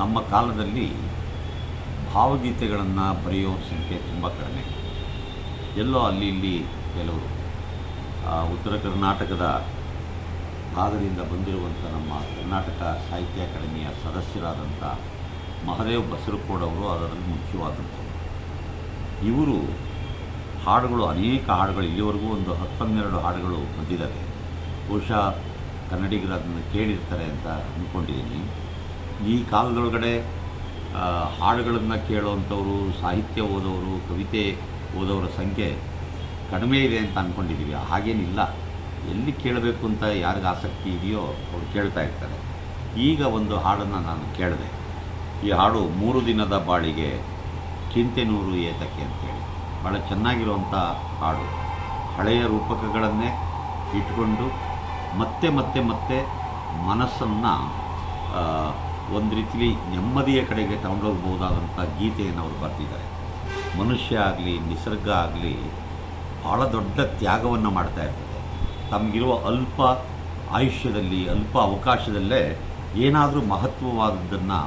ನಮ್ಮ ಕಾಲದಲ್ಲಿ ಭಾವಗೀತೆಗಳನ್ನು ಬರೆಯೋರ ಸಂಖ್ಯೆ ತುಂಬ ಕಡಿಮೆ. ಎಲ್ಲೋ ಅಲ್ಲಿ ಇಲ್ಲಿ ಕೆಲವರು ಉತ್ತರ ಕರ್ನಾಟಕದ ಭಾಗದಿಂದ ಬಂದಿರುವಂಥ ನಮ್ಮ ಕರ್ನಾಟಕ ಸಾಹಿತ್ಯ ಅಕಾಡೆಮಿಯ ಸದಸ್ಯರಾದಂಥ ಮಹದೇವ್ ಬಸರಕೋಡವರು ಅದರಲ್ಲಿ ಮುಖ್ಯವಾದಂಥವರು. ಇವರು ಹಾಡುಗಳು, ಅನೇಕ ಹಾಡುಗಳು, ಇಲ್ಲಿವರೆಗೂ ಒಂದು 10-12 ಹಾಡುಗಳು ಬಂದಿದ್ದಾವೆ. ಬಹುಶಃ ಕನ್ನಡಿಗರು ಅದನ್ನು ಕೇಳಿರ್ತಾರೆ ಅಂತ ಅಂದ್ಕೊಂಡಿದ್ದೀನಿ. ಈ ಕಾಲದೊಳಗಡೆ ಹಾಡುಗಳನ್ನು ಕೇಳುವಂಥವರು, ಸಾಹಿತ್ಯ ಓದೋರು, ಕವಿತೆ ಓದೋರ ಸಂಖ್ಯೆ ಕಡಿಮೆ ಇದೆ ಅಂತ ಅಂದ್ಕೊಂಡಿದ್ದೀವಿ. ಹಾಗೇನಿಲ್ಲ. ಎಲ್ಲಿ ಕೇಳಬೇಕು ಅಂತ ಯಾರಿಗೆ ಆಸಕ್ತಿ ಇದೆಯೋ ಅವರು ಕೇಳ್ತಾ ಇರ್ತಾರೆ. ಈಗ ಒಂದು ಹಾಡನ್ನು ನಾನು ಕೇಳಿದೆ. ಈ ಹಾಡು 3 ದಿನದ ಬಾಳಿಗೆ ಕಿಂತೆನೂರು ಏತಕ್ಕೆ ಅಂತೇಳಿ ಭಾಳ ಚೆನ್ನಾಗಿರುವಂಥ ಹಾಡು. ಹಳೆಯ ರೂಪಕಗಳನ್ನೇ ಇಟ್ಕೊಂಡು ಮತ್ತೆ ಮತ್ತೆ ಮತ್ತೆ ಮನಸ್ಸನ್ನು ಒಂದು ರೀತಿಲಿ ನೆಮ್ಮದಿಯ ಕಡೆಗೆ ತಗೊಂಡೋಗ್ಬೋದಾದಂಥ ಗೀತೆಯನ್ನು ಅವರು ಬರೆದಿದ್ದಾರೆ. ಮನುಷ್ಯ ಆಗಲಿ, ನಿಸರ್ಗ ಆಗಲಿ ಭಾಳ ದೊಡ್ಡ ತ್ಯಾಗವನ್ನು ಮಾಡ್ತಾ ಇರ್ತದೆ. ತಮಗಿರುವ ಅಲ್ಪ ಆಯುಷ್ಯದಲ್ಲಿ, ಅಲ್ಪ ಅವಕಾಶದಲ್ಲೇ ಏನಾದರೂ ಮಹತ್ವವಾದದ್ದನ್ನು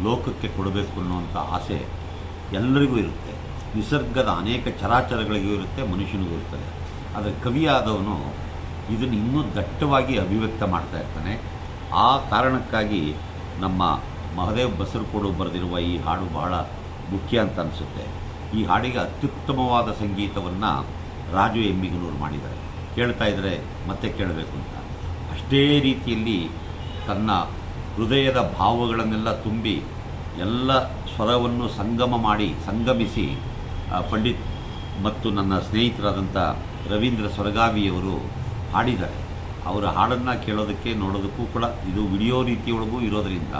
ಲೋಕಕ್ಕೆ ಕೊಡಬೇಕು ಅನ್ನುವಂಥ ಆಸೆ ಎಲ್ಲರಿಗೂ ಇರುತ್ತೆ. ನಿಸರ್ಗದ ಅನೇಕ ಚರಾಚರಗಳಿಗೂ ಇರುತ್ತೆ, ಮನುಷ್ಯನಿಗೂ ಇರ್ತದೆ. ಆದರೆ ಕವಿಯಾದವನು ಇದನ್ನು ಇನ್ನೂ ದಟ್ಟವಾಗಿ ಅಭಿವ್ಯಕ್ತ ಮಾಡ್ತಾ ಇರ್ತಾನೆ. ಆ ಕಾರಣಕ್ಕಾಗಿ ನಮ್ಮ ಮಹದೇವ್ ಬಸರಕೋಡು ಬರೆದಿರುವ ಈ ಹಾಡು ಬಹಳ ಮುಖ್ಯ ಅಂತ ಅನಿಸುತ್ತೆ. ಈ ಹಾಡಿಗೆ ಅತ್ಯುತ್ತಮವಾದ ಸಂಗೀತವನ್ನು ರಾಜು ಎಮ್ಮಿಗನೂರು ಮಾಡಿದ್ದಾರೆ. ಕೇಳ್ತಾ ಇದ್ದರೆ ಮತ್ತೆ ಕೇಳಬೇಕು ಅಂತ. ಅಷ್ಟೇ ರೀತಿಯಲ್ಲಿ ತನ್ನ ಹೃದಯದ ಭಾವಗಳನ್ನೆಲ್ಲ ತುಂಬಿ ಎಲ್ಲ ಸ್ವರವನ್ನು ಸಂಗಮಿಸಿ ಪಂಡಿತ್ ಮತ್ತು ನನ್ನ ಸ್ನೇಹಿತರಾದಂಥ ರವೀಂದ್ರ ಸೊರಗಾವಿಯವರು ಹಾಡಿದ್ದಾರೆ. ಅವರ ಹಾಡನ್ನು ಕೇಳೋದಕ್ಕೆ, ನೋಡೋದಕ್ಕೂ ಕೂಡ ಇದು ವಿಡಿಯೋ ರೀತಿಯೊಳಗೂ ಇರೋದರಿಂದ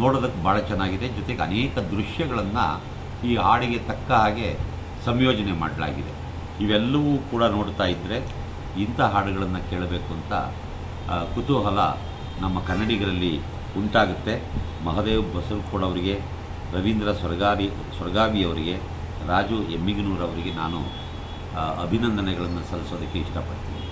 ನೋಡೋದಕ್ಕೆ ಭಾಳ ಚೆನ್ನಾಗಿದೆ. ಜೊತೆಗೆ ಅನೇಕ ದೃಶ್ಯಗಳನ್ನು ಈ ಹಾಡಿಗೆ ತಕ್ಕ ಹಾಗೆ ಸಂಯೋಜನೆ ಮಾಡಲಾಗಿದೆ. ಇವೆಲ್ಲವೂ ಕೂಡ ನೋಡ್ತಾ ಇದ್ದರೆ ಇಂಥ ಹಾಡುಗಳನ್ನು ಕೇಳಬೇಕು ಅಂತ ಕುತೂಹಲ ನಮ್ಮ ಕನ್ನಡಿಗರಲ್ಲಿ ಉಂಟಾಗುತ್ತೆ. ಮಹದೇವ್ ಬಸರಕೋಡವರಿಗೆ, ರವೀಂದ್ರ ಸೊರಗಾವಿಯವರಿಗೆ, ರಾಜು ಎಮ್ಮಿಗನೂರವರಿಗೆ ನಾನು ಅಭಿನಂದನೆಗಳನ್ನು ಸಲ್ಲಿಸೋದಕ್ಕೆ ಇಷ್ಟಪಡ್ತೀನಿ.